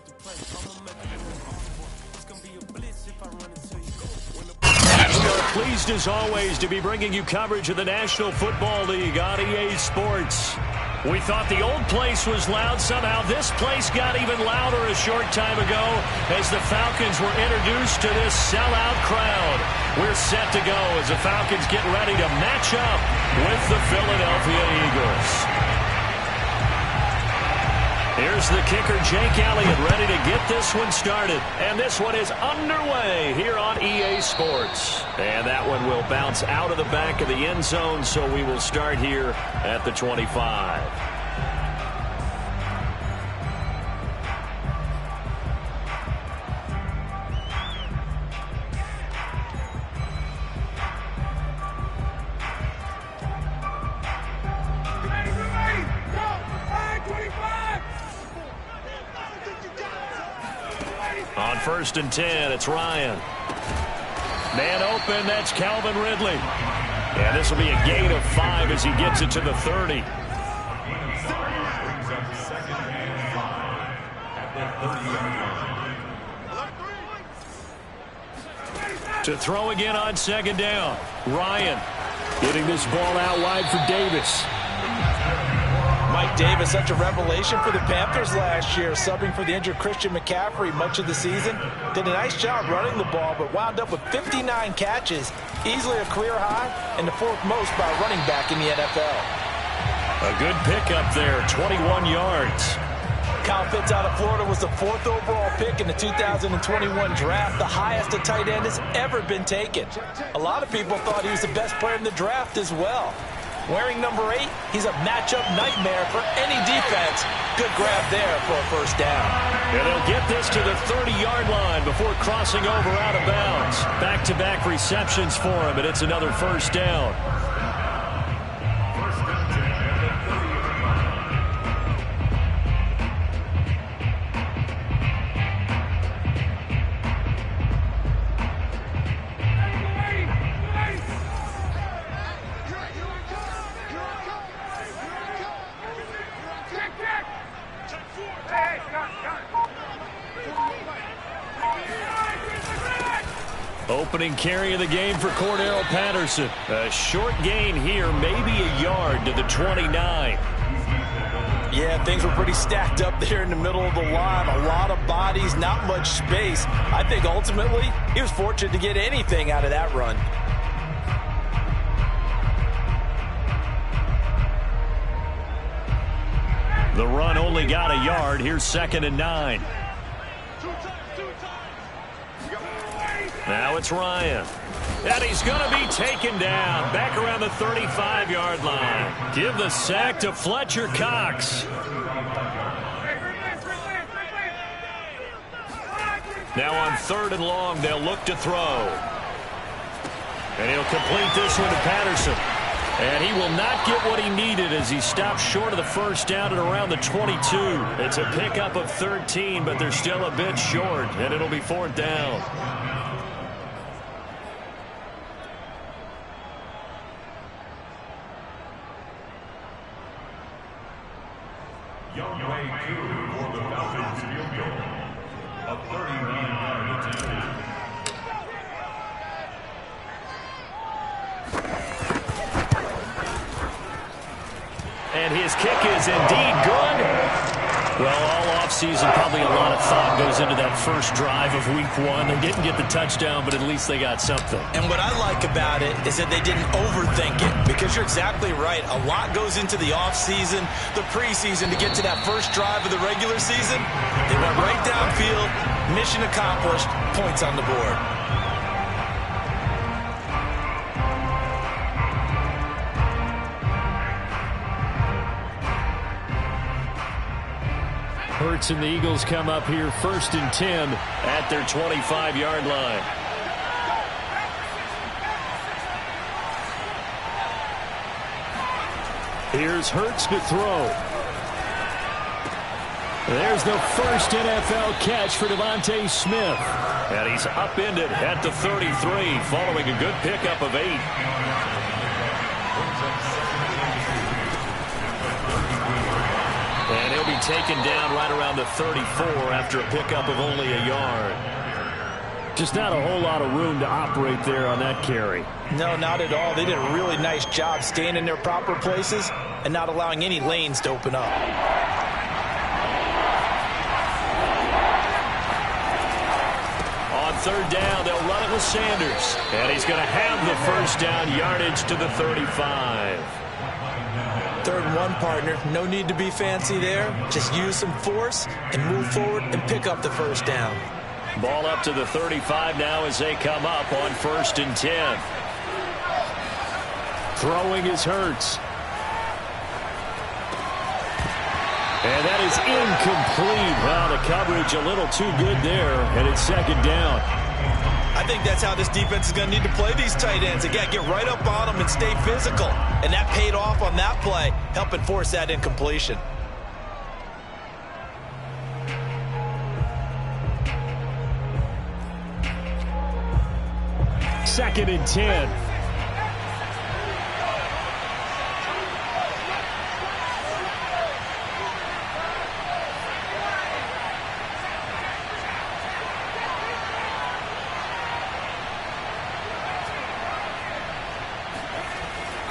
We are pleased as always to be bringing you coverage of the National Football League on EA Sports. We thought the old place was loud. Somehow this place got even louder a short time ago as the Falcons were introduced to this sellout crowd. We're set to go as the Falcons get ready to match up with the Philadelphia Eagles. Here's the kicker, Jake Elliott, ready to get this one started. And this one is underway here on EA Sports. And that one will bounce out of the back of the end zone, so we will start here at the 25. On 1st and 10, it's Ryan. Man open, that's Calvin Ridley. And this will be a gain of 5 as he gets it to the 30. To throw again on 2nd down. Ryan getting this ball out wide for Davis. Mike Davis, such a revelation for the Panthers last year, subbing for the injured Christian McCaffrey much of the season. Did a nice job running the ball, but wound up with 59 catches, easily a career high, and the 4th most by a running back in the NFL. A good pickup there, 21 yards. Kyle Pitts out of Florida was the 4th overall pick in the 2021 draft, the highest a tight end has ever been taken. A lot of people thought he was the best player in the draft as well. Wearing number 8, he's a matchup nightmare for any defense. Good grab there for a 1st down. And they'll get this to the 30-yard line before crossing over out of bounds. Back-to-back receptions for him, and it's another 1st down. Opening carry of the game for Cordero Patterson. A short gain here, maybe a yard to the 29. Yeah, things were pretty stacked up there in the middle of the line. A lot of bodies, not much space. I think ultimately he was fortunate to get anything out of that run. The run only got a yard. Here's 2nd and 9. Now it's Ryan. And he's going to be taken down. Back around the 35-yard line. Give the sack to Fletcher Cox. Now on 3rd and long, they'll look to throw. And he'll complete this one to Patterson. And he will not get what he needed as he stops short of the 1st down at around the 22. It's a pickup of 13, but they're still a bit short, and it'll be 4th down. Young way two for the Falcons field goal. A 39-yard attempt. And his kick is indeed good. Well, all offseason, probably a lot of thought goes into that first drive of week 1. They didn't get the touchdown, but at least they got something. And what I like about it is that they didn't overthink it, because you're exactly right. A lot goes into the offseason, the preseason to get to that first drive of the regular season. They went right downfield, mission accomplished, points on the board. Hurts and the Eagles come up here 1st and 10 at their 25-yard line. Here's Hurts to throw. There's the first NFL catch for Devontae Smith. And he's upended at the 33 following a good pickup of 8. And he'll be taken down right around the 34 after a pickup of only a yard. Just not a whole lot of room to operate there on that carry. No, not at all. They did a really nice job staying in their proper places and not allowing any lanes to open up. On third down, they'll run it with Sanders. And he's going to have the first down yardage to the 35. 3rd and 1, partner. No need to be fancy there. Just use some force and move forward and pick up the first down. Ball up to the 35 now as they come up on 1st and 10. Throwing is Hurts. And that is incomplete. Well, the coverage a little too good there, and it's 2nd down. I think that's how this defense is going to need to play these tight ends. Again, get right up on them and stay physical. And that paid off on that play, helping force that incompletion. Second and 10.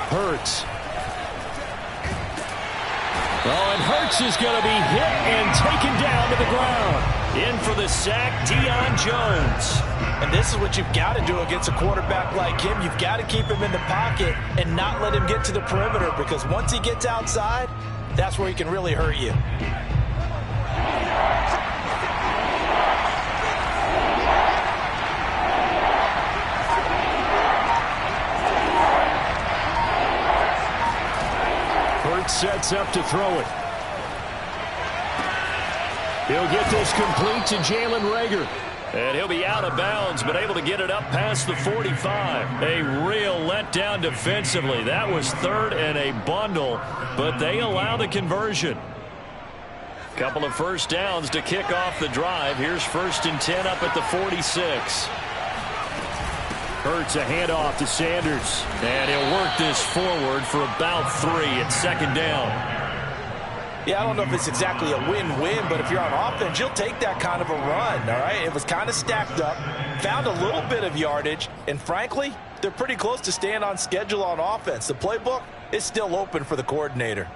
Hurts. Oh, and Hurts is going to be hit and taken down to the ground. In for the sack, Deion Jones. And this is what you've got to do against a quarterback like him. You've got to keep him in the pocket and not let him get to the perimeter, because once he gets outside, that's where he can really hurt you. Hurts sets up to throw it. He'll get this complete to Jalen Reagor. And he'll be out of bounds, but able to get it up past the 45. A real letdown defensively. That was 3rd and a bundle, but they allow the conversion. Couple of first downs to kick off the drive. Here's 1st and 10 up at the 46. Hurts a handoff to Sanders. And he'll work this forward for about 3 at 2nd down. Yeah, I don't know if it's exactly a win-win, but if you're on offense, you'll take that kind of a run, all right? It was kind of stacked up, found a little bit of yardage, and frankly, they're pretty close to staying on schedule on offense. The playbook is still open for the coordinator.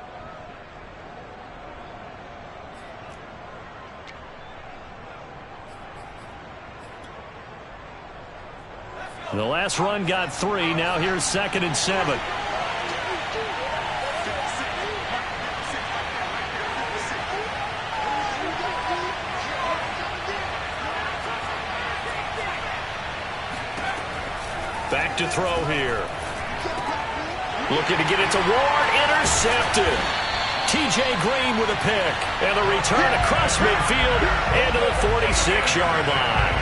The last run got 3. Now here's 2nd and 7. Back to throw here. Looking to get it to Ward. Intercepted. T.J. Green with a pick. And a return across midfield into the 46-yard line.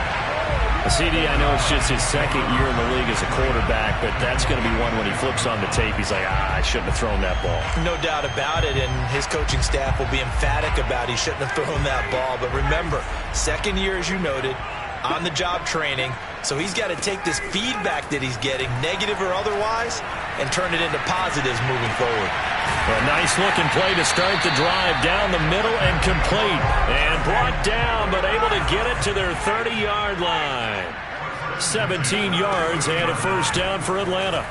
CD, I know it's just his 2nd year in the league as a quarterback, but that's going to be one when he flips on the tape. He's like, I shouldn't have thrown that ball. No doubt about it, and his coaching staff will be emphatic about he shouldn't have thrown that ball. But remember, 2nd year, as you noted, on-the-job training, so he's got to take this feedback that he's getting, negative or otherwise, and turn it into positives moving forward. A nice-looking play to start the drive down the middle and complete. And brought down, but able to get it to their 30-yard line. 17 yards and a first down for Atlanta.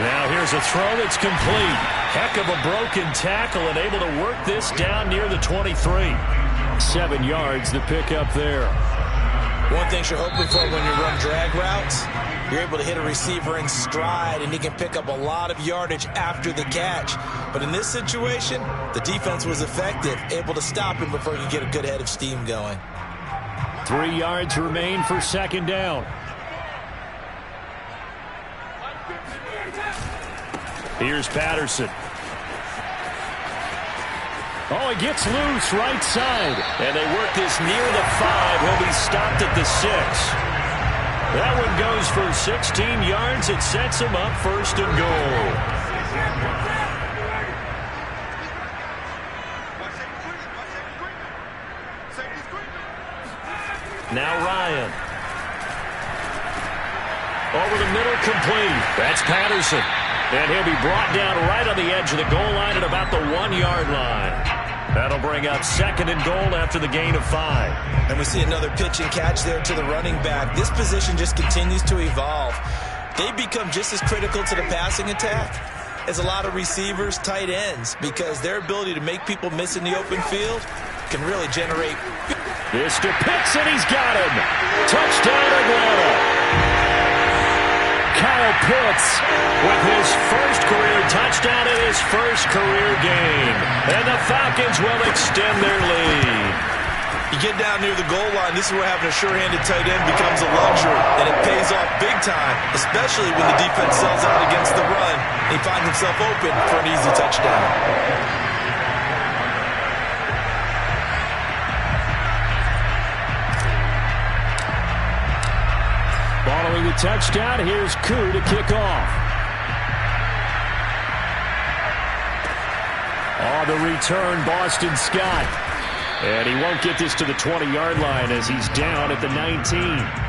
Now here's a throw that's complete. Heck of a broken tackle and able to work this down near the 23. 7 yards the pickup there. One thing you're hoping for when you run drag routes, you're able to hit a receiver in stride, and he can pick up a lot of yardage after the catch. But in this situation, the defense was effective, able to stop him before he could get a good head of steam going. 3 yards remain for 2nd down. Here's Patterson. Oh, he gets loose right side. And they work this near the 5. He'll be stopped at the 6. That one goes for 16 yards. It sets him up 1st and goal. Now Ryan. Over the middle, complete. That's Patterson. And he'll be brought down right on the edge of the goal line at about the 1-yard line. That'll bring up 2nd and goal after the gain of 5. And we see another pitch and catch there to the running back. This position just continues to evolve. They become just as critical to the passing attack as a lot of receivers, tight ends, because their ability to make people miss in the open field can really generate. Mr. Pitts, and he's got him. Touchdown, Atlanta. Kyle Pitts with his first career touchdown in his first career game. And the Falcons will extend their lead. You get down near the goal line, this is where having a sure-handed tight end becomes a luxury, and it pays off big time, especially when the defense sells out against the run, and he finds himself open for an easy touchdown. Following the touchdown, here's Koo to kick off. On the return, Boston Scott. And he won't get this to the 20-yard line as he's down at the 19.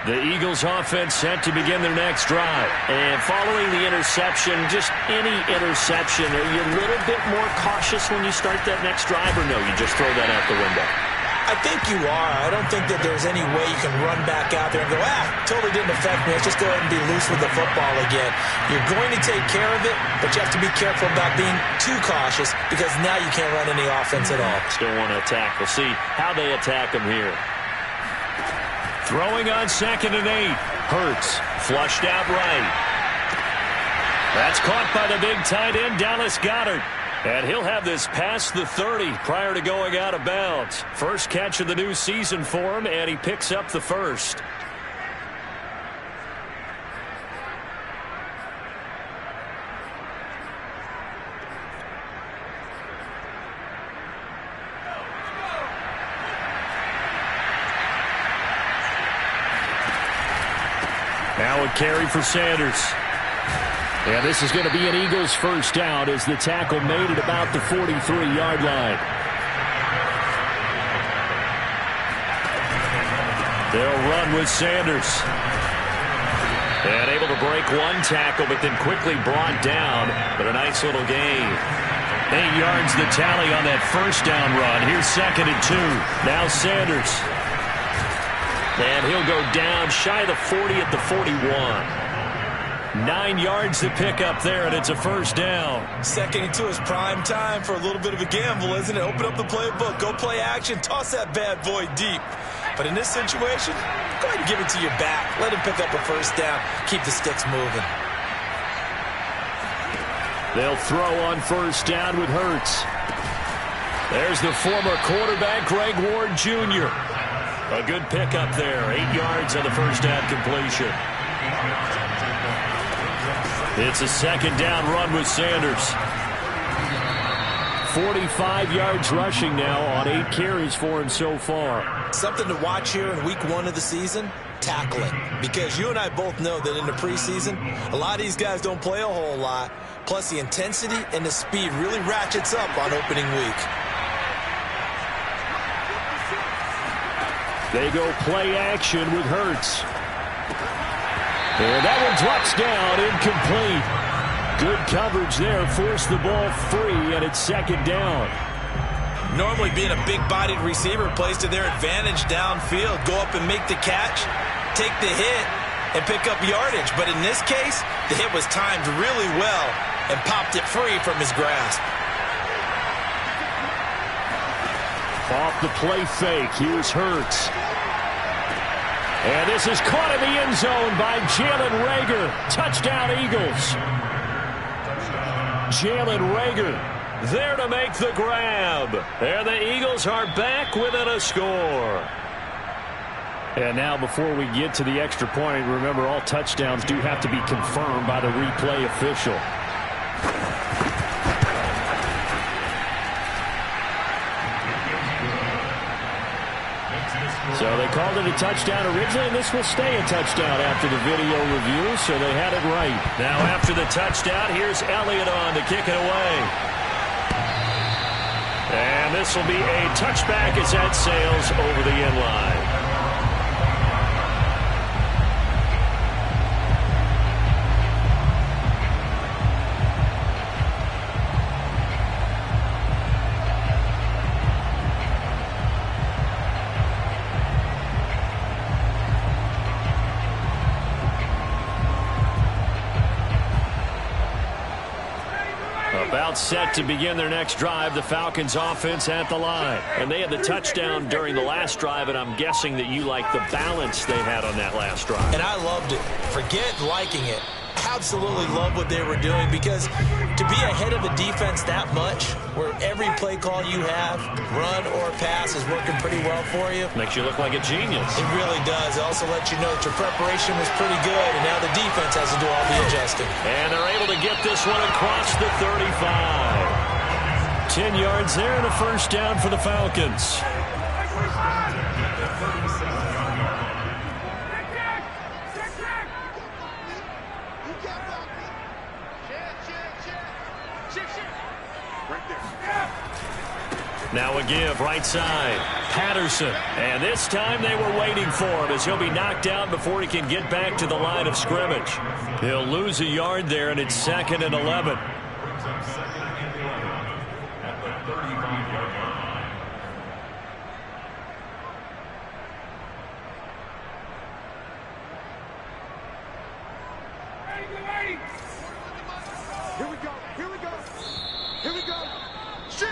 The Eagles offense set to begin their next drive. And following the interception, just any interception, are you a little bit more cautious when you start that next drive, or no, you just throw that out the window? I think you are. I don't think that there's any way you can run back out there and go, totally didn't affect me. Let's just go ahead and be loose with the football again. You're going to take care of it, but you have to be careful about being too cautious because now you can't run any offense at all. Still want to attack. We'll see how they attack them here. Throwing on 2nd and 8. Hurts flushed out right. That's caught by the big tight end, Dallas Goedert. And he'll have this past the 30 prior to going out of bounds. First catch of the new season for him, and he picks up the first. Now a carry for Sanders. And this is going to be an Eagles first down as the tackle made at about the 43-yard line. They'll run with Sanders. And able to break one tackle, but then quickly brought down. But a nice little gain. 8 yards the tally on that first down run. Here's 2nd and 2. Now Sanders. And he'll go down shy of the 40 at the 41. 9 yards to pick up there, and it's a first down. 2nd and 2 is prime time for a little bit of a gamble, isn't it? Open up the playbook, go play action, toss that bad boy deep. But in this situation, go ahead and give it to your back. Let him pick up a first down. Keep the sticks moving. They'll throw on first down with Hurts. There's the former quarterback, Greg Ward Jr. A good pickup there. 8 yards on the first down completion. It's a second down run with Sanders. 45 yards rushing now on 8 carries for him so far. Something to watch here in week 1 of the season, tackling. Because you and I both know that in the preseason, a lot of these guys don't play a whole lot. Plus the intensity and the speed really ratchets up on opening week. They go play action with Hurts. And that one drops down, incomplete. Good coverage there, forced the ball free, and it's 2nd down. Normally being a big-bodied receiver plays to their advantage downfield. Go up and make the catch, take the hit, and pick up yardage. But in this case, the hit was timed really well and popped it free from his grasp. Off the play fake, here's Hurts. And this is caught in the end zone by Jalen Reagor. Touchdown, Eagles. Jalen Reagor there to make the grab. And the Eagles are back within a score. And now before we get to the extra point, remember all touchdowns do have to be confirmed by the replay official. So they called it a touchdown originally, and this will stay a touchdown after the video review, so they had it right. Now after the touchdown, here's Elliott on to kick it away. And this will be a touchback as that sails over the end line. About set to begin their next drive, the Falcons offense at the line. And they had the touchdown during the last drive, and I'm guessing that you like the balance they had on that last drive. And I loved it. Forget liking it. Absolutely love what they were doing, because to be ahead of a defense that much, where every play call you have, run or pass, is working pretty well for you. Makes you look like a genius. It really does. It also lets you know that your preparation was pretty good, and now the defense has to do all the adjusting. And they're able to get this one across the 35. 10 yards there and a first down for the Falcons. Now a give right side. Patterson. And this time they were waiting for him, as he'll be knocked down before he can get back to the line of scrimmage. He'll lose a yard there, and it's 2nd and 11. Here we go. Here we go. Here we go. Shit.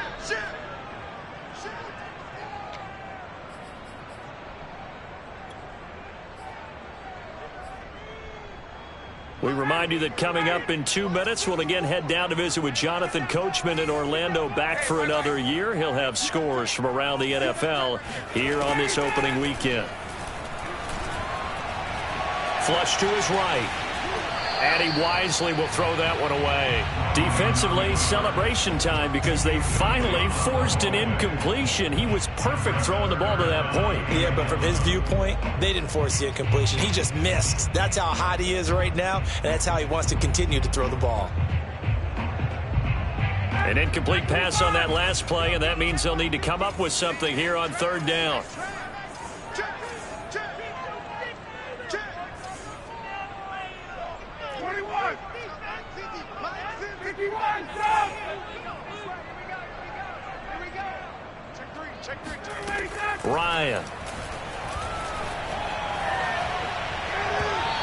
We remind you that coming up in 2 minutes, we'll again head down to visit with Jonathan Coachman in Orlando, back for another year. He'll have scores from around the NFL here on this opening weekend. Flush to his right. And he wisely will throw that one away. Defensively, celebration time, because they finally forced an incompletion. He was perfect throwing the ball to that point. Yeah, but from his viewpoint, they didn't force the incompletion. He just missed. That's how hot he is right now, and that's how he wants to continue to throw the ball. An incomplete pass on that last play, and that means they'll need to come up with something here on 3rd down. Ryan.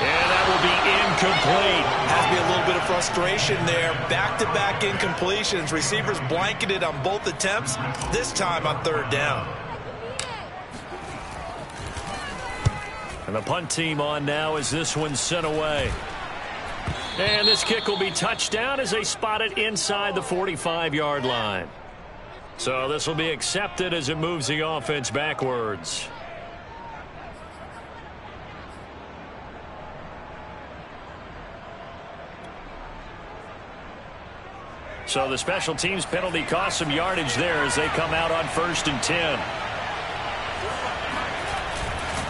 And that will be incomplete. Has to be a little bit of frustration there. Back-to-back incompletions. Receivers blanketed on both attempts, this time on 3rd down. And the punt team on now as this one's sent away. And this kick will be touchdown as they spot it inside the 45-yard line. So this will be accepted as it moves the offense backwards. So the special teams penalty cost some yardage there as they come out on 1st and 10.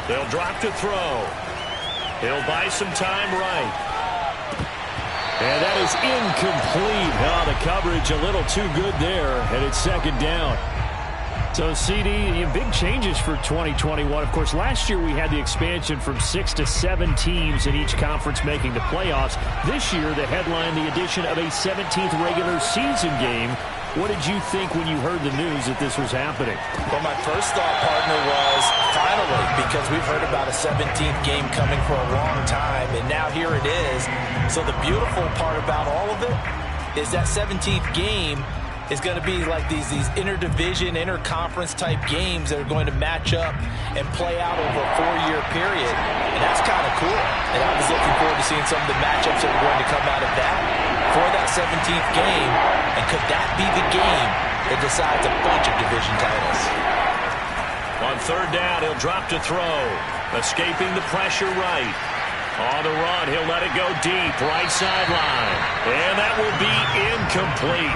They'll drop to throw. He'll buy some time right. And that is incomplete. Oh, the coverage a little too good there, and it's 2nd down. So, CD, big changes for 2021. Of course, last year we had the expansion from 6 to 7 teams in each conference making the playoffs. This year, the headline, the addition of a 17th regular season game. What did you think when you heard the news that this was happening? Well, my first thought, partner, was finally, because we've heard about a 17th game coming for a long time, and now here it is. So the beautiful part about all of it is that 17th game is going to be like these interdivision, interconference type games that are going to match up and play out over a 4-year period. And that's kind of cool. And I was looking forward to seeing some of the matchups that are going to come out of that for that 17th game. And could that be the game that decides a bunch of division titles? On 3rd down, he'll drop to throw. Escaping the pressure right. On the run, he'll let it go deep, right sideline. And that will be incomplete.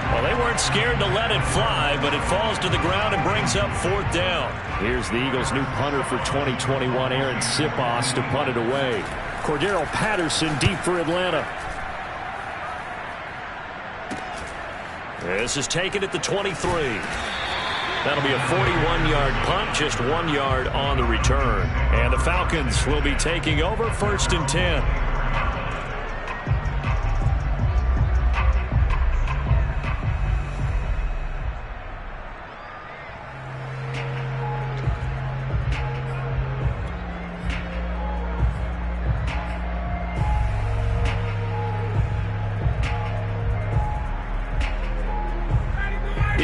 Well, they weren't scared to let it fly, but it falls to the ground and brings up 4th down. Here's the Eagles' new punter for 2021, Aaron Sipos, to punt it away. Cordero Patterson deep for Atlanta. This is taken at the 23. That'll be a 41-yard punt, just 1 yard on the return. And the Falcons will be taking over 1st and 10.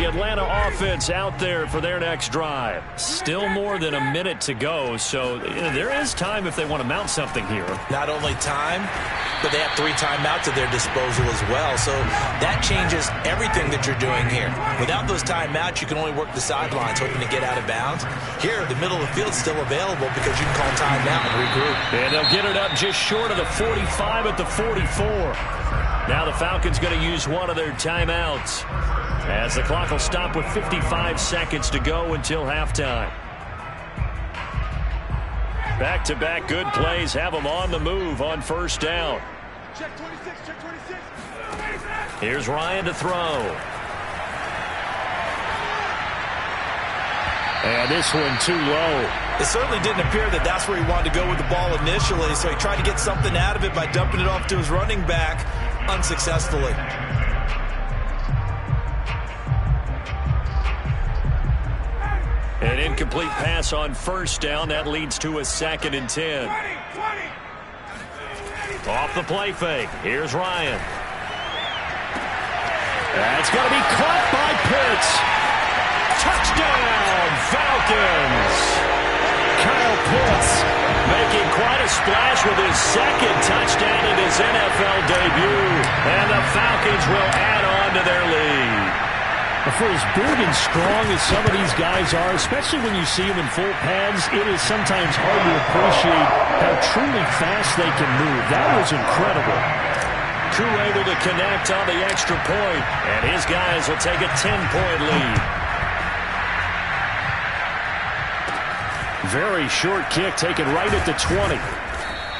Atlanta offense out there for their next drive. Still more than a minute to go, so there is time if they want to mount something here. Not only time, but they have 3 timeouts at their disposal as well, so that changes everything that you're doing here. Without those timeouts, you can only work the sidelines, hoping to get out of bounds. Here, the middle of the field is still available because you can call timeout and regroup. And they'll get it up just short of the 45 at the 44. Now the Falcons going to use one of their timeouts, as the clock will stop with 55 seconds to go until halftime. Back-to-back good plays have them on the move on 1st down. Check 26, check 26. Here's Ryan to throw. And this one too low. It certainly didn't appear that that's where he wanted to go with the ball initially, so he tried to get something out of it by dumping it off to his running back unsuccessfully. An incomplete pass on 1st down. That leads to a 2nd and 10. Off the play fake. Here's Ryan. That's going to be caught by Pitts. Touchdown, Falcons! Kyle Pitts making quite a splash with his 2nd touchdown in his NFL debut. And the Falcons will add on to their lead. For as big and strong as some of these guys are, especially when you see them in full pads, it is sometimes hard to appreciate how truly fast they can move. That was incredible. Koo able to connect on the extra point, and his guys will take a 10-point lead. Very short kick taken right at the 20.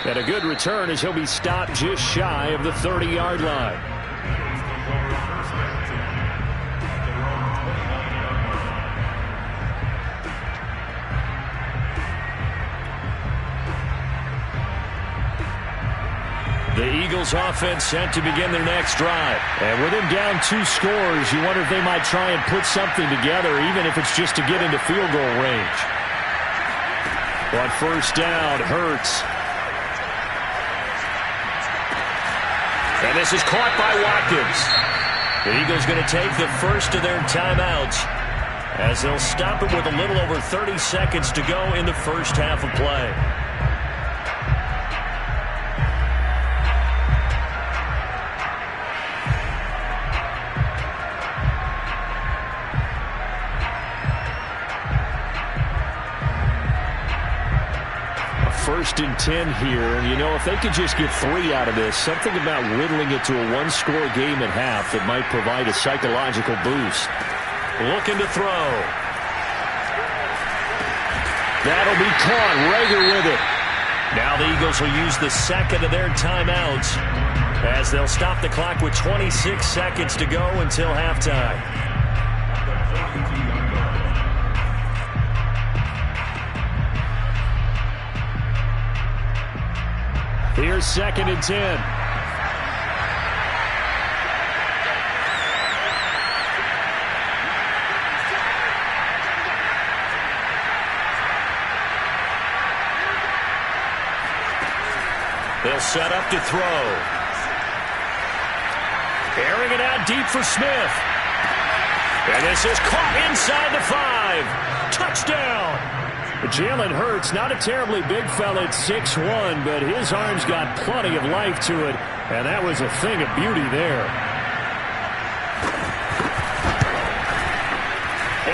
And a good return as he'll be stopped just shy of the 30-yard line. The Eagles offense set to begin their next drive. And with them down 2 scores, you wonder if they might try and put something together, even if it's just to get into field goal range. On 1st down, Hurts. And this is caught by Watkins. The Eagles going to take the first of their timeouts, as they'll stop it with a little over 30 seconds to go in the first half of play. First and 10 here, and you know, if they could just get 3 out of this, something about whittling it to a 1-score game at half that might provide a psychological boost. Looking to throw. That'll be caught. Rager with it. Now the Eagles will use the 2nd of their timeouts, as they'll stop the clock with 26 seconds to go until halftime. Here's 2nd and 10. They'll set up to throw. Airing it out deep for Smith. And this is caught inside the 5. Touchdown! Jalen Hurts, not a terribly big fella at 6'1", but his arms got plenty of life to it, and that was a thing of beauty there.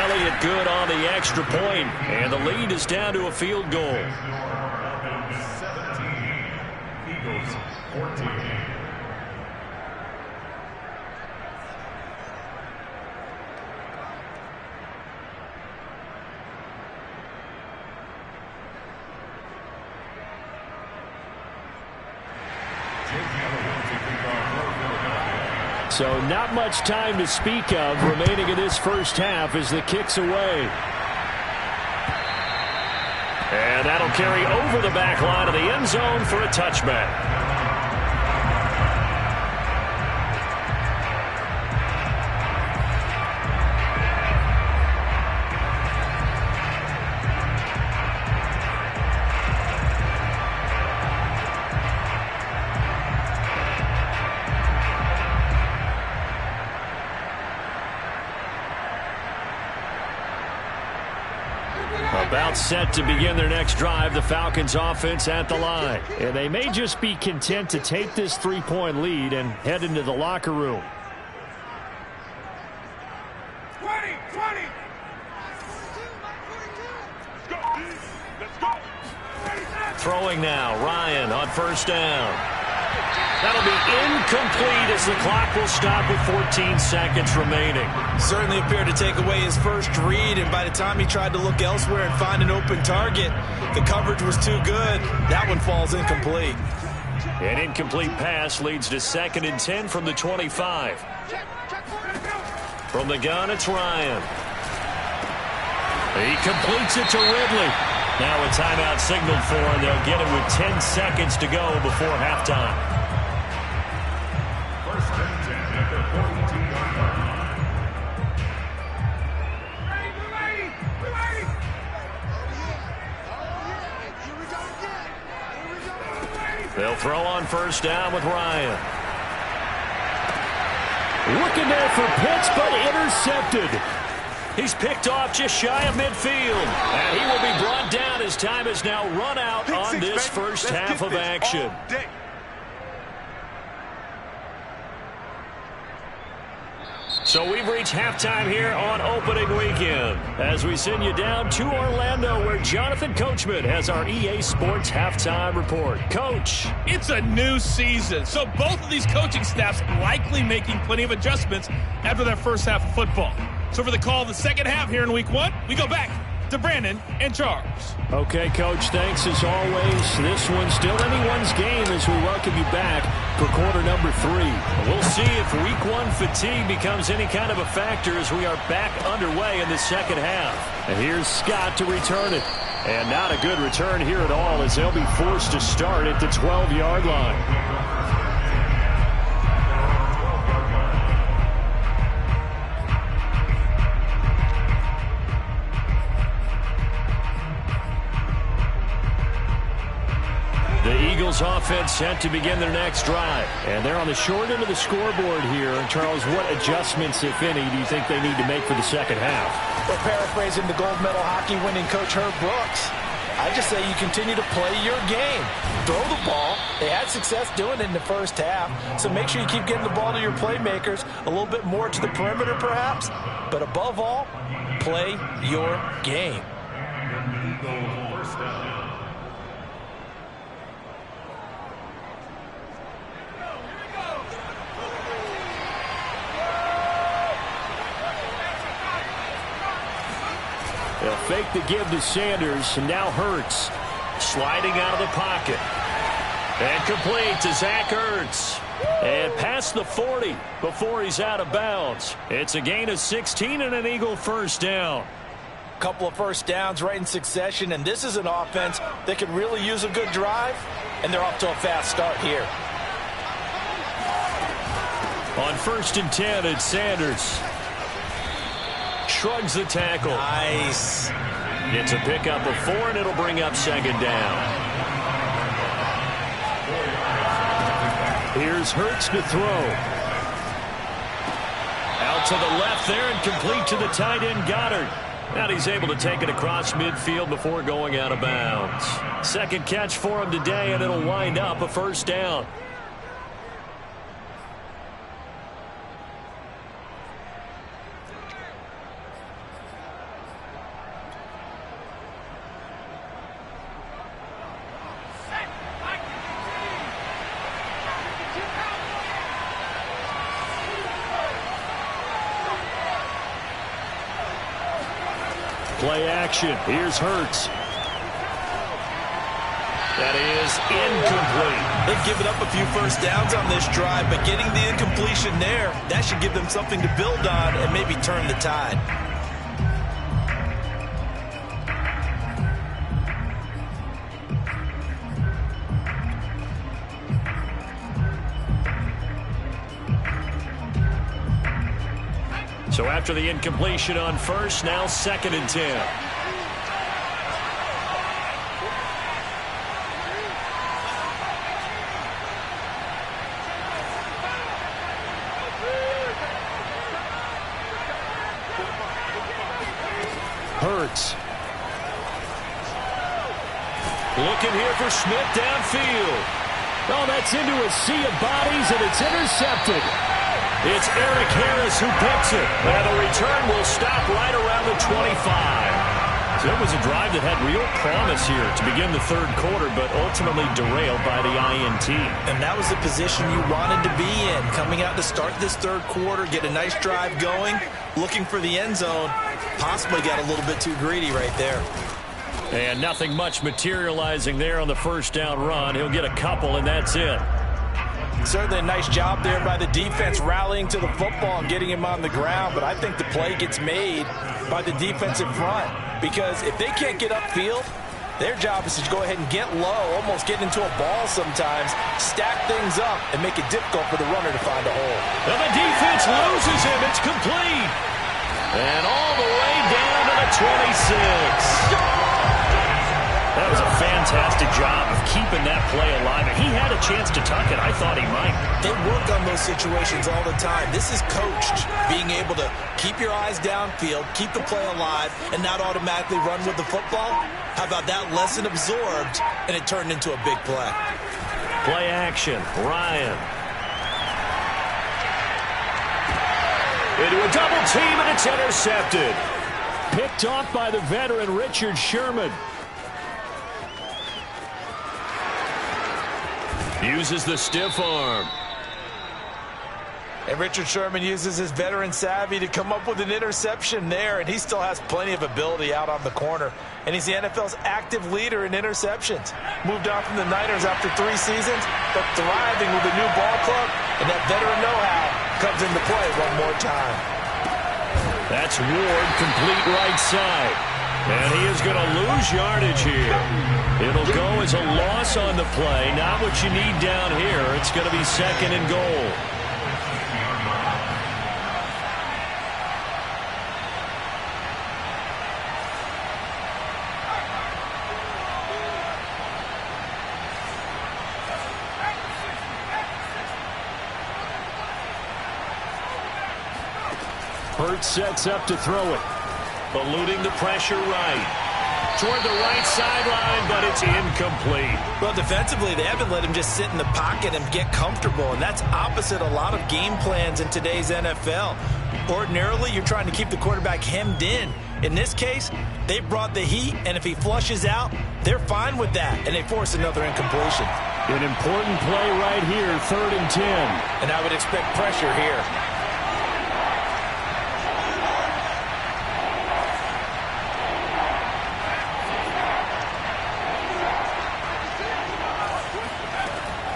Elliott good on the extra point, and the lead is down to a field goal. So not much time to speak of remaining in this first half as the kick's away. And that'll carry over the back line of the end zone for a touchback. About set to begin their next drive, the Falcons offense at the line. And they may just be content to take this 3-point lead and head into the locker room. 20. Let's go. Throwing now, Ryan on first down. That'll be incomplete as the clock will stop with 14 seconds remaining. Certainly appeared to take away his first read, and by the time he tried to look elsewhere and find an open target, the coverage was too good. That one falls incomplete. An incomplete pass leads to 2nd and 10 from the 25. From the gun, it's Ryan. He completes it to Ridley. Now a timeout signaled for, and they'll get it with 10 seconds to go before halftime. First and 10 at the 42-yard line. They'll throw on first down with Ryan. Looking there for Pitts, but intercepted. He's picked off just shy of midfield. And he will be brought down as time is now run out on this first half of action. So we've reached halftime here on opening weekend as we send you down to Orlando where Jonathan Coachman has our EA Sports halftime report. Coach. It's a new season, so both of these coaching staffs likely making plenty of adjustments after their first half of football. So for the call of the second half here in week 1, we go back to Brandon and Charles. Okay, Coach, thanks as always. This one's still anyone's game as we welcome you back for quarter number 3. We'll see if week 1 fatigue becomes any kind of a factor as we are back underway in the second half. And here's Scott to return it. And not a good return here at all as they'll be forced to start at the 12-yard line. Offense set to begin their next drive. And they're on the short end of the scoreboard here. And Charles, what adjustments, if any, do you think they need to make for the second half? Well, paraphrasing the gold medal hockey winning coach Herb Brooks, I just say you continue to play your game. Throw the ball. They had success doing it in the first half. So make sure you keep getting the ball to your playmakers, a little bit more to the perimeter perhaps. But above all, play your game. First down. They'll fake the give to Sanders, and now Hurts. Sliding out of the pocket. And complete to Zach Ertz. And past the 40 before he's out of bounds. It's a gain of 16 and an Eagle first down. Couple of first downs right in succession, and this is an offense that could really use a good drive, and they're off to a fast start here. On 1st and 10, it's Sanders. Shrugs the tackle. Nice. It's a pickup of 4, and it'll bring up 2nd down. Here's Hurts to throw. Out to the left there and complete to the tight end Goddard. Now he's able to take it across midfield before going out of bounds. Second catch for him today, and it'll wind up a first down. Play action. Here's Hurts. That is incomplete. They've given up a few first downs on this drive, but getting the incompletion there, that should give them something to build on and maybe turn the tide. So after the incompletion on first, now 2nd and 10. Hurts. Looking here for Smith downfield. Oh, that's into a sea of bodies, and it's intercepted. It's Eric Harris who picks it. And the return will stop right around the 25. So it was a drive that had real promise here to begin the third quarter, but ultimately derailed by the INT. And that was the position you wanted to be in. Coming out to start this third quarter, get a nice drive going, looking for the end zone. Possibly got a little bit too greedy right there. And nothing much materializing there on the first down run. He'll get a couple, and that's it. Certainly a nice job there by the defense rallying to the football and getting him on the ground, but I think the play gets made by the defensive front because if they can't get upfield, their job is to go ahead and get low, almost get into a ball sometimes, stack things up, and make it difficult for the runner to find a hole. And the defense loses him. It's complete. And all the way down to the 26. That was a fantastic job of keeping that play alive. And he had a chance to tuck it. I thought he might. They work on those situations all the time. This is coached, being able to keep your eyes downfield, keep the play alive, and not automatically run with the football. How about that lesson absorbed, and it turned into a big play. Play action. Ryan. Into a double team, and it's intercepted. Picked off by the veteran Richard Sherman. Uses the stiff arm. And Richard Sherman uses his veteran savvy to come up with an interception there, and he still has plenty of ability out on the corner. And he's the NFL's active leader in interceptions. Moved on from the Niners after 3 seasons, but thriving with a new ball club, and that veteran know-how comes into play one more time. That's Ward, complete right side. And he is going to lose yardage here. It'll go as a loss on the play. Not what you need down here. It's going to be 2nd and goal. Hurts sets up to throw it. Eluding the pressure right. Toward the right sideline, but it's incomplete. Well, defensively, they haven't let him just sit in the pocket and get comfortable, and that's opposite a lot of game plans in today's NFL. Ordinarily, you're trying to keep the quarterback hemmed in. In this case, they brought the heat, and if he flushes out, they're fine with that, and they force another incompletion. An important play right here, 3rd and 10. And I would expect pressure here.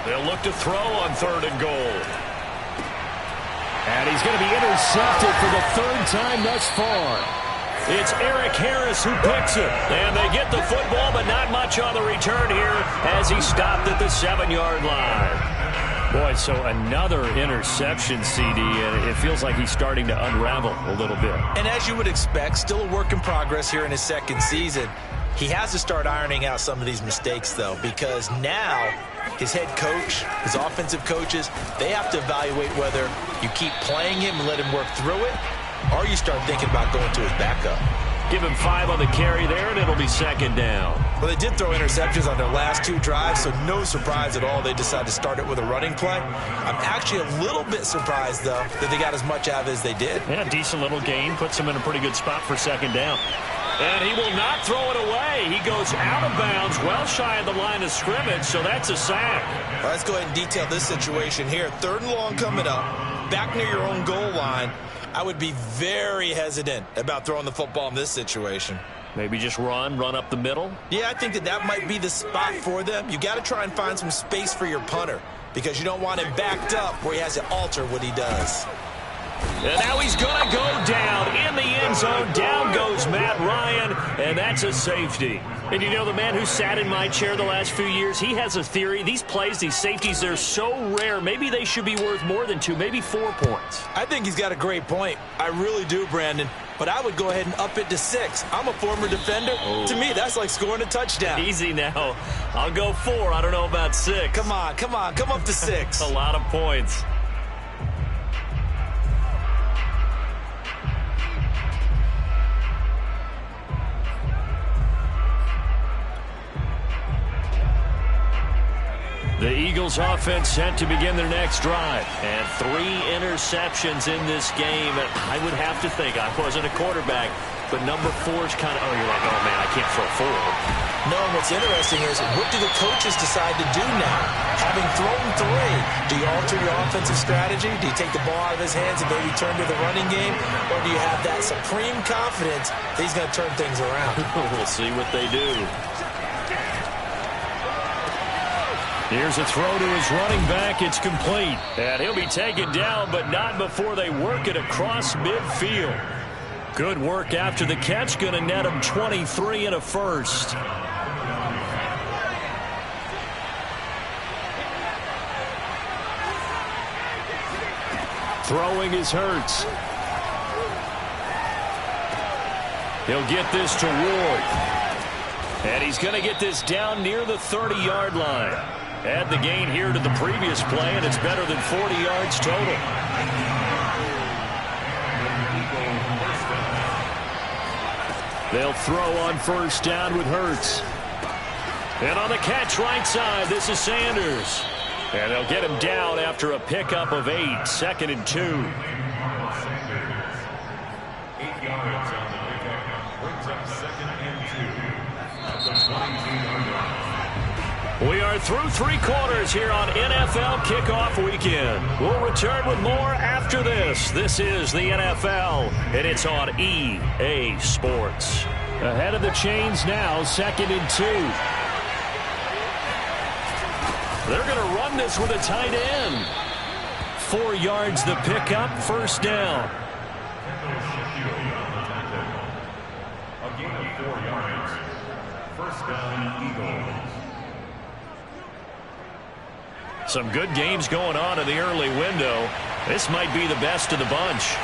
They'll look to throw on 3rd and goal. And he's going to be intercepted for the 3rd time thus far. It's Eric Harris who picks it. And they get the football, but not much on the return here as he stopped at the 7-yard line. Boy, so another interception, CD, and it feels like he's starting to unravel a little bit. And as you would expect, still a work in progress here in his 2nd season. He has to start ironing out some of these mistakes, though, because now his head coach, his offensive coaches, they have to evaluate whether you keep playing him and let him work through it, or you start thinking about going to his backup. Give him 5 on the carry there, and it'll be 2nd down. Well, they did throw interceptions on their last 2 drives, so no surprise at all they decided to start it with a running play. I'm actually a little bit surprised, though, that they got as much out of it as they did. Yeah, decent little gain. Puts them in a pretty good spot for 2nd down. And he will not throw it away. He goes out of bounds, well shy of the line of scrimmage, so that's a sack. Well, let's go ahead and detail this situation here. 3rd and long coming up, back near your own goal line. I would be very hesitant about throwing the football in this situation. Maybe just run up the middle? Yeah, I think that might be the spot for them. You got to try and find some space for your punter because you don't want him backed up where he has to alter what he does. And now he's going to go down in the end zone. Down goes Matt Ryan, and that's a safety. And you know, the man who sat in my chair the last few years, he has a theory. These plays, these safeties, they're so rare. Maybe they should be worth more than 2, maybe 4 points. I think he's got a great point. I really do, Brandon. But I would go ahead and up it to 6. I'm a former defender. Oh. To me, that's like scoring a touchdown. Easy now. I'll go 4. I don't know about 6. Come on. Come up to 6. A lot of points. The Eagles offense set to begin their next drive. And 3 interceptions in this game. And I would have to think, I wasn't a quarterback, but number 4 is kind of, oh, you're like, oh, man, I can't throw 4. No, and what's interesting is, what do the coaches decide to do now? Having thrown 3, do you alter your offensive strategy? Do you take the ball out of his hands and maybe turn to the running game? Or do you have that supreme confidence that he's going to turn things around? We'll see what they do. Here's a throw to his running back. It's complete. And he'll be taken down, but not before they work it across midfield. Good work after the catch. Going to net him 23 and a first. Throwing is Hurts. He'll get this to Ward. And he's going to get this down near the 30-yard line. Add the gain here to the previous play, and it's better than 40 yards total. They'll throw on first down with Hurts. And on the catch right side, this is Sanders. And they'll get him down after a pickup of 8, 2nd and 2. 8 yards on the pickup. Brings up 2nd and 2. At the 22-yard line. We are through 3 quarters here on NFL Kickoff Weekend. We'll return with more after this. This is the NFL, and it's on EA Sports. Ahead of the chains now, 2nd and 2. They're going to run this with a tight end. 4 yards the pickup, first down. A gain of 4 yards. First down, Eagles. Some good games going on in the early window. This might be the best of the bunch.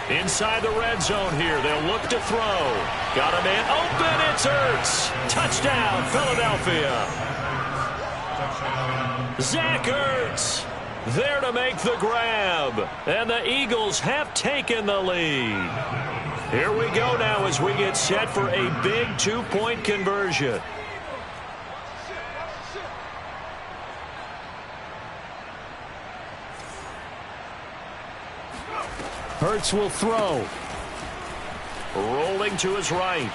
Inside the red zone here. They'll look to throw. Got a man open. It's Hurts. Touchdown, Philadelphia. Zach Ertz there to make the grab. And the Eagles have taken the lead. Here we go now as we get set for a big 2-point conversion. Hurts will throw. Rolling to his right.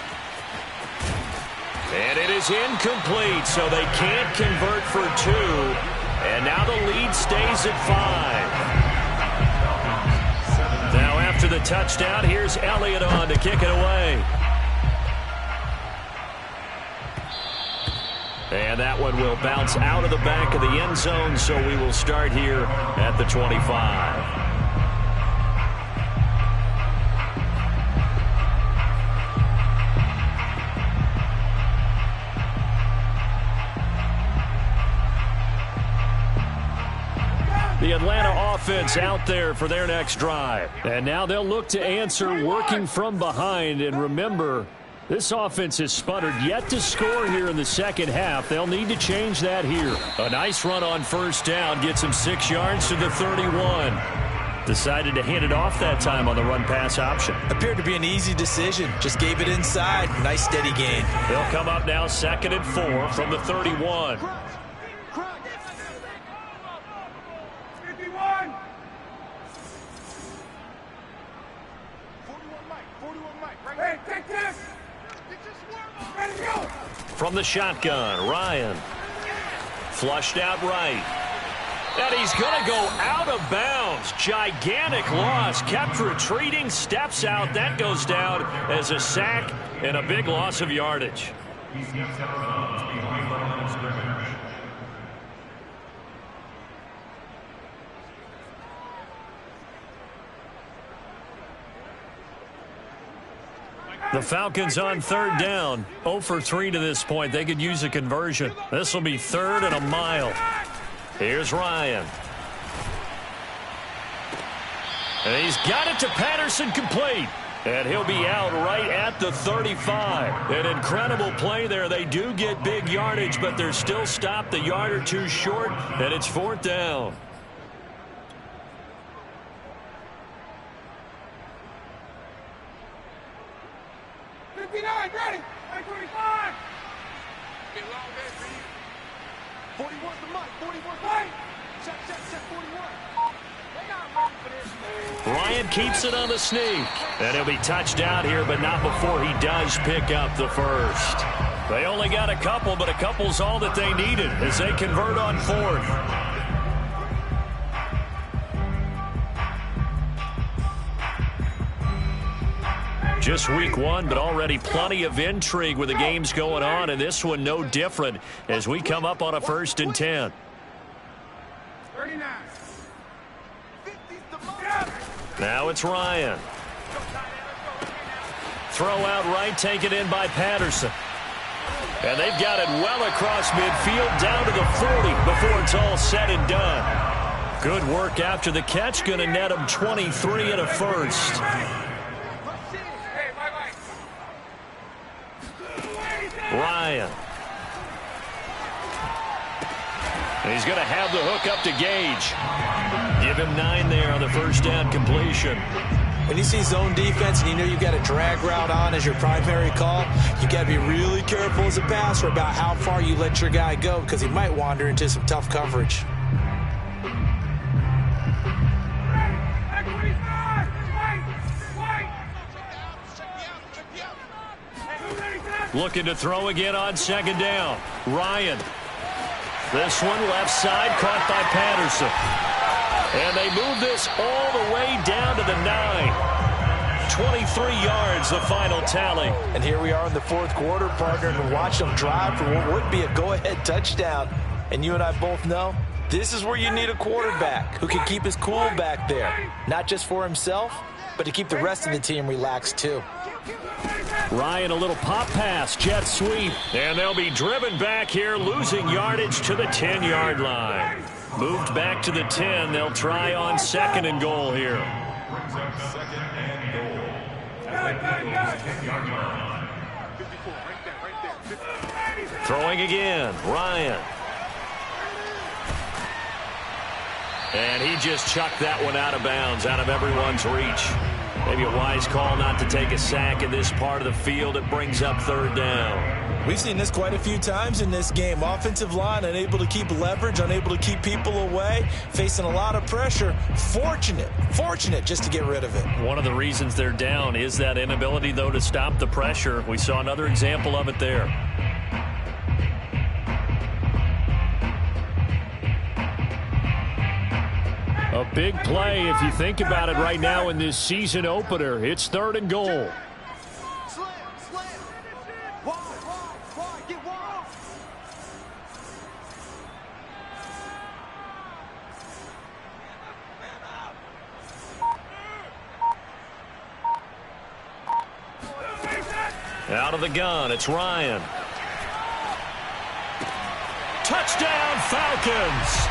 And it is incomplete, so they can't convert for 2. And now the lead stays at 5. Now after the touchdown, here's Elliott on to kick it away. And that one will bounce out of the back of the end zone, so we will start here at the 25. The Atlanta offense out there for their next drive. And now they'll look to answer working from behind. And remember, this offense has sputtered yet to score here in the second half. They'll need to change that here. A nice run on first down gets him 6 yards to the 31. Decided to hand it off that time on the run-pass option. Appeared to be an easy decision. Just gave it inside. Nice steady gain. They'll come up now 2nd and 4 from the 31. 41 Mike, right? Hey, take this! from the shotgun. Ryan. Flushed out right. And he's going to go out of bounds. Gigantic loss. Kept retreating. Steps out. That goes down as a sack and a big loss of yardage. He steps out of bounds behind the line of scrimmage. The Falcons on third down. 0 for 3 to this point. They could use a conversion. This will be 3rd and a mile. Here's Ryan. And he's got it to Patterson, complete. And he'll be out right at the 35. An incredible play there. They do get big yardage, but they're still stopped a yard or two short, and it's 4th down. Ready? 25. 41's the mark. 41's right. Check, 41. They're not ready for this. Ryan keeps it on the sneak. And he'll be touched out here, but not before he does pick up the first. They only got a couple, but a couple's all that they needed as they convert on 4th. Just week 1, but already plenty of intrigue with the games going on, and this one no different as we come up on a 1st and 10. 39. Now it's Ryan. Throw out right, taken in by Patterson. And they've got it well across midfield down to the 40 before it's all said and done. Good work after the catch, going to net him 23 and a first. Ryan. And he's going to have the hook up to Gage. Give him 9 there on the first down completion. When you see zone defense and you know you've got a drag route on as your primary call, you got to be really careful as a passer about how far you let your guy go because he might wander into some tough coverage. Looking to throw again on 2nd down. Ryan. This one left side caught by Patterson. And they move this all the way down to the 9. 23 yards, the final tally. And here we are in the 4th quarter, partner, and watch them drive for what would be a go-ahead touchdown. And you and I both know this is where you need a quarterback who can keep his cool back there. Not just for himself, but to keep the rest of the team relaxed too. Ryan, a little pop pass, jet sweep. And they'll be driven back here, losing yardage to the 10-yard line. Moved back to the 10. They'll try on 2nd and goal here. Brings up 2nd and goal. At the Eagles' 10-yard line. 54, right there. Throwing again, Ryan. And he just chucked that one out of bounds, out of everyone's reach. Maybe a wise call not to take a sack in this part of the field. It brings up 3rd down. We've seen this quite a few times in this game. Offensive line unable to keep leverage, unable to keep people away, facing a lot of pressure. Fortunate just to get rid of it. One of the reasons they're down is that inability, though, to stop the pressure. We saw another example of it there. A big play if you think about it right now in this season opener. It's 3rd and goal. Slam. Wide, get wide. Out of the gun, it's Ryan. Touchdown, Falcons!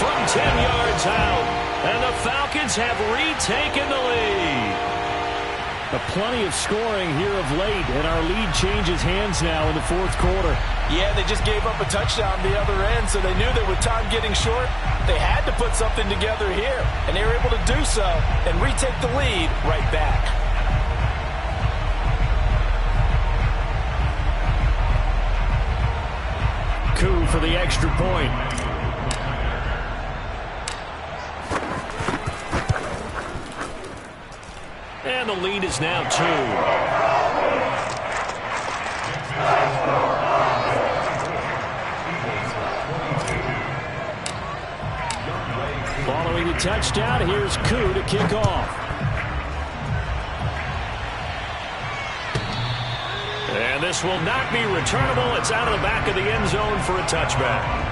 From 10 yards out, and the Falcons have retaken the lead. Plenty of scoring here of late, and our lead changes hands now in the 4th quarter. Yeah, they just gave up a touchdown the other end, so they knew that with time getting short, they had to put something together here, and they were able to do so and retake the lead right back. Coup for the extra point. And the lead is now 2. touchdown. Here's Koo to kick off. And this will not be returnable. It's out of the back of the end zone for a touchback.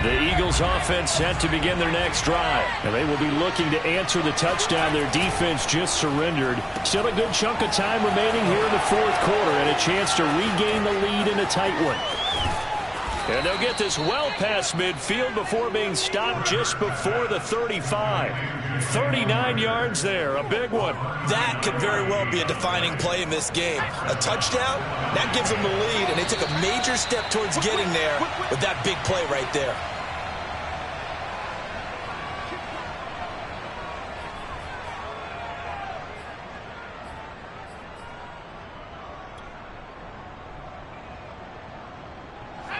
The Eagles offense set to begin their next drive. And they will be looking to answer the touchdown their defense just surrendered. Still a good chunk of time remaining here in the fourth quarter and a chance to regain the lead in a tight one. And they'll get this well past midfield before being stopped just before the 35. 39 yards there, a big one. That could very well be a defining play in this game. A touchdown, that gives them the lead, and they took a major step towards getting there with that big play right there.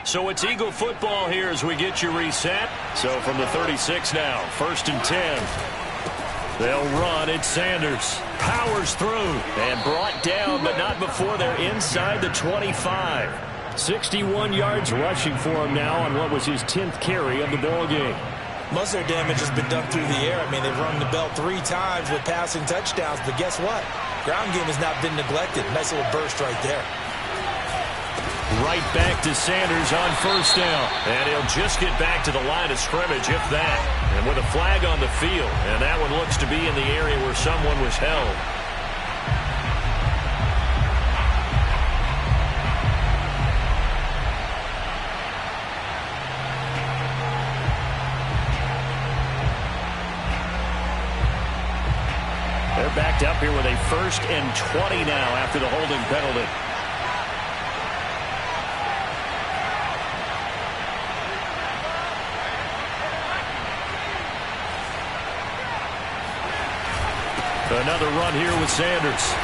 So it's Eagle football here as we get you reset. So from the 36 now, 1st and 10. They'll run. It's Sanders. Powers through and brought down, but not before they're inside the 25. 61 yards rushing for him now on what was his 10th carry of the ball game. Most of their damage has been done through the air. I mean, they've rung the bell 3 times with passing touchdowns, but guess what? Ground game has not been neglected. Nice little burst right there. Right back to Sanders on 1st down. And he'll just get back to the line of scrimmage, if that. And with a flag on the field. And that one looks to be in the area where someone was held. They're backed up here with a 1st and 20 now after the holding penalty. Another run here with Sanders.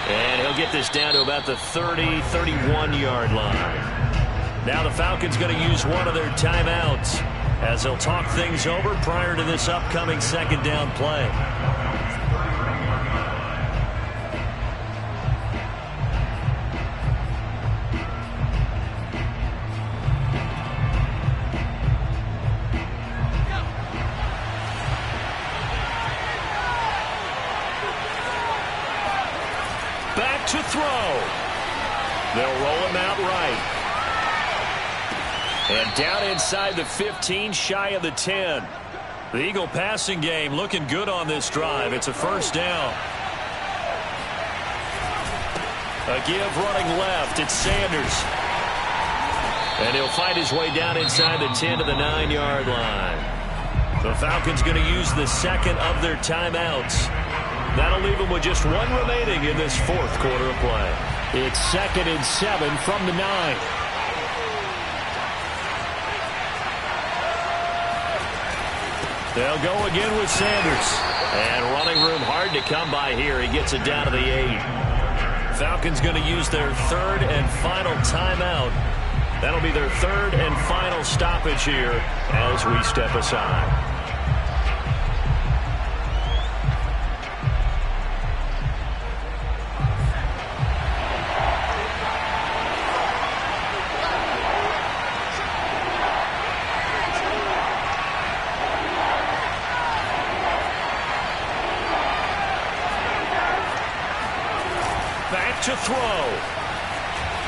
And he'll get this down to about the 30, 31-yard line. Now the Falcons going to use one of their timeouts as they'll talk things over prior to this upcoming 2nd down play. To throw. They'll roll him out right. And down inside the 15, shy of the 10. The Eagle passing game looking good on this drive. It's a 1st down. A give running left. It's Sanders. And he'll fight his way down inside the 10 to the 9-yard line. The Falcons going to use the 2nd of their timeouts. That'll leave them with just 1 remaining in this 4th quarter of play. It's 2nd and 7 from the 9. They'll go again with Sanders. And running room hard to come by here. He gets it down to the 8. Falcons going to use their 3rd and final timeout. That'll be their 3rd and final stoppage here as we step aside. To throw.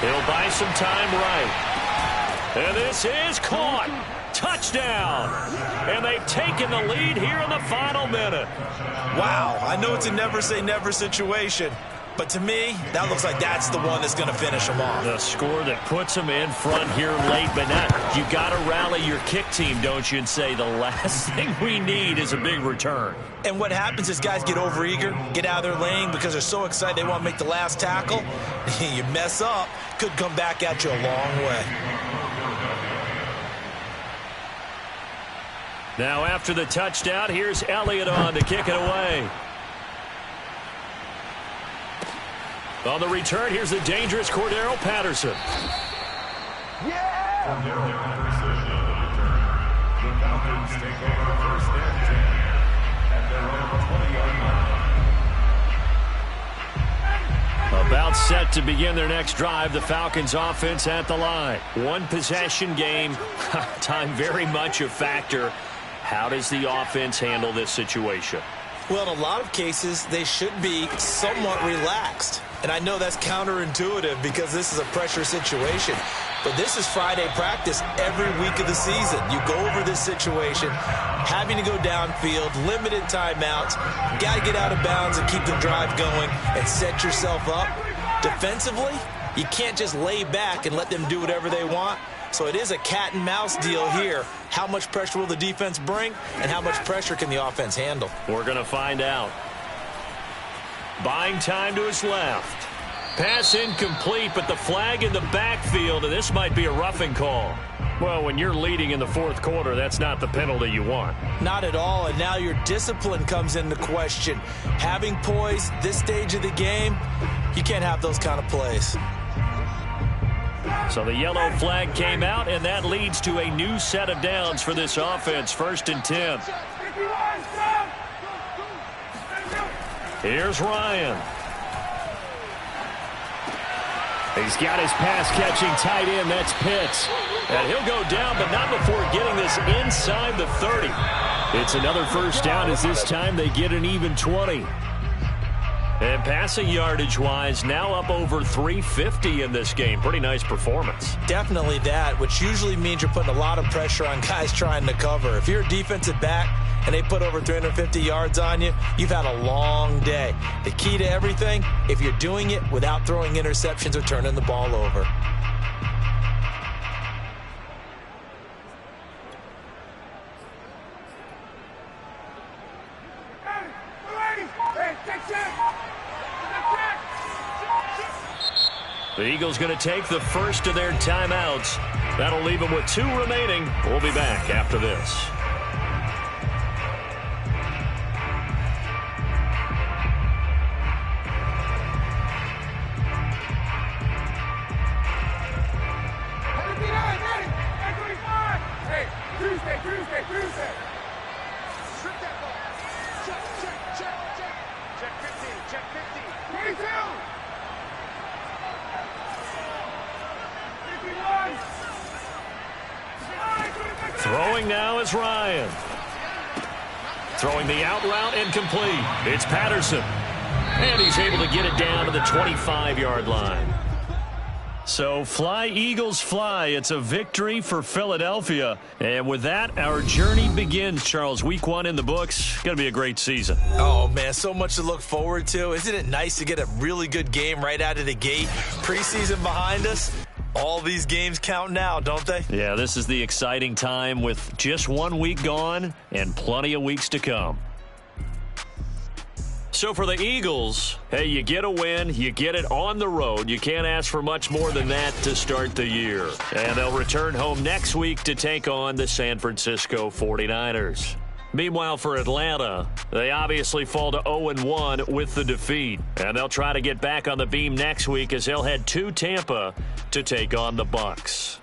He'll buy some time right. And this is caught. Touchdown. And they've taken the lead here in the final minute. Wow, I know it's a never say never situation, but to me, that looks like that's the one that's going to finish them off. The score that puts them in front here late, but not. You got to rally your kick team, don't you, and say the last thing we need is a big return. And what happens is guys get overeager, get out of their lane because they're so excited they want to make the last tackle. You mess up, could come back at you a long way. Now after the touchdown, here's Elliott on to kick it away. On the return, here's the dangerous Cordero Patterson. Cordero Patterson on the return. The Falcons take over 1st and 10. set to begin their next drive. The Falcons offense at the line. One possession game. Time very much a factor. How does the offense handle this situation? Well, in a lot of cases, they should be somewhat relaxed. And I know that's counterintuitive because this is a pressure situation. But this is Friday practice every week of the season. You go over this situation, having to go downfield, limited timeouts, got to get out of bounds and keep the drive going and set yourself up. Defensively, you can't just lay back and let them do whatever they want. So it is a cat and mouse deal here. How much pressure will the defense bring and how much pressure can the offense handle? We're going to find out. Buying time to his left. Pass incomplete, but the flag in the backfield, and this might be a roughing call. Well, when you're leading in the fourth quarter, that's not the penalty you want. Not at all, and now your discipline comes into question. Having poise this stage of the game, you can't have those kind of plays. So the yellow flag came out, and that leads to a new set of downs for this offense. 1st and 10. Here's Ryan. He's got his pass-catching tight end. That's Pitts. And he'll go down, but not before getting this inside the 30. It's another first down as this time they get an even 20. And passing yardage-wise, now up over 350 in this game. Pretty nice performance. Definitely that, which usually means you're putting a lot of pressure on guys trying to cover. If you're a defensive back and they put over 350 yards on you, you've had a long day. The key to everything, if you're doing it without throwing interceptions or turning the ball over. The Eagles going to take the first of their timeouts. That'll leave them with 2 remaining. We'll be back after this. Hey, Tuesday. Strip that ball. Check 15. 22. Throwing now is Ryan. Throwing the out route incomplete. It's Patterson. And he's able to get it down to the 25-yard line. So fly, Eagles, fly. It's a victory for Philadelphia. And with that, our journey begins, Charles. Week 1 in the books. Going to be a great season. Oh, man, so much to look forward to. Isn't it nice to get a really good game right out of the gate? Preseason behind us. All these games count now, don't they? Yeah, this is the exciting time with just 1 week gone and plenty of weeks to come. So for the Eagles, hey, you get a win, you get it on the road. You can't ask for much more than that to start the year. And they'll return home next week to take on the San Francisco 49ers. Meanwhile, for Atlanta, they obviously fall to 0-1 with the defeat. And they'll try to get back on the beam next week as they'll head to Tampa to take on the Bucs.